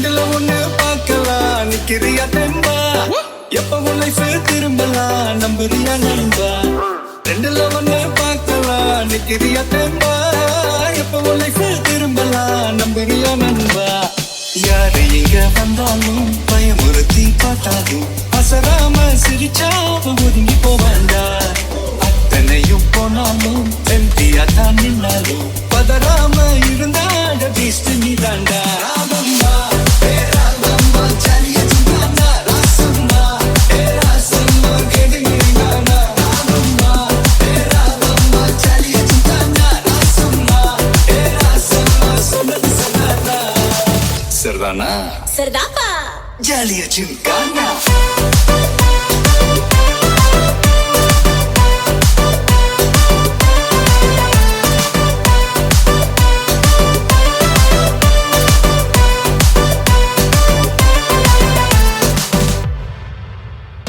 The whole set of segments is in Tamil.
ரெண்டுல ஒண்ணு பார்க்கலாம் நிக்கிறியா தெம்பா எப்பவும் லைஃப் திரும்பலாம் நம்புறியா நண்பா ரெண்டுல ஒண்ணு பார்க்கலாம் நிக்கிறியா தெம்பா எப்பவும் லைஃப் திரும்பலாம் நம்புறியா நண்பா யாரு இங்க வந்தாலும் பயமுறுத்தி பார்த்தாலும் அசராம சிரிச்சா ஒதுங்கி போவாண்டா அத்தனையும் போனாலும் எம்டியா தான் நின்னாலும் பதறாம இருந்தாண்ட பீஸ்ட் நீ தாண்டா ராமம்மா பேராமம்மா ஜாலியா சும்மானா ராசம்மா ஏராசம்மா கேடுங்கீங்கனா ராமம்மா பேராமம்மா ஜாலியா சும்மானா ராசம்மா ஏராசம்மா சொன்னது சொன்னானா சர்தானா சர்தாப்பா ஜாலியா சும்மானா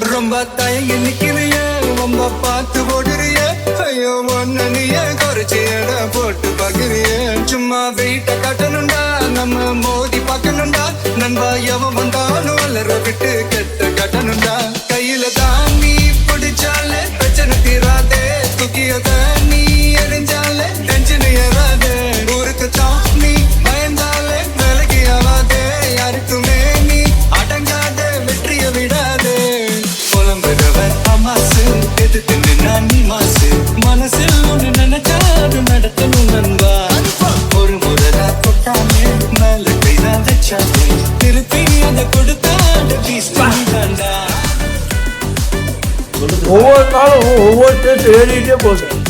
ரொம்ப தயங்கி நிக்கிறிய ரொம்ப பார்த்து ஓடுறிய ஐயோ ஒன்ன நீய குறைச்சி எடை போட்டு பாக்குறிய சும்மா வெயிட்ட காட்டணும்டா நம்ம மோதி பார்க்கணும்டா நண்பா எவன் வந்தாலும் வளர விட்டு கெட்ட காட்டணும்டா கையில தான் நீ பிடிச்சாலே பிரச்சனை தீராதே தூக்கியத நீ எரிஞ்சாலே டென்ஷன் ஏறாதே ஊருக்கு தான் நீ பயந்தாலே வேலைக்கு ஆவாதே யாருக்குமே நீ அடங்காதே வெற்றிய விடாதே அமாசு எதிர்த்து நின்னா நீ மாசு மனசில் ஒண்ணு நினைச்சாது நடத்தணும் நண்பா ஒரு முறைதா தொட்டாமே மேல கைதான் வச்சாலே திருப்பி அதை கொடுத்தாண்ட பீஸ்ட் தாண்டா ஒவ்வொரு நாளும் ஒவ்வொரு டேஸ்ட் ஏறிட்டே போகுது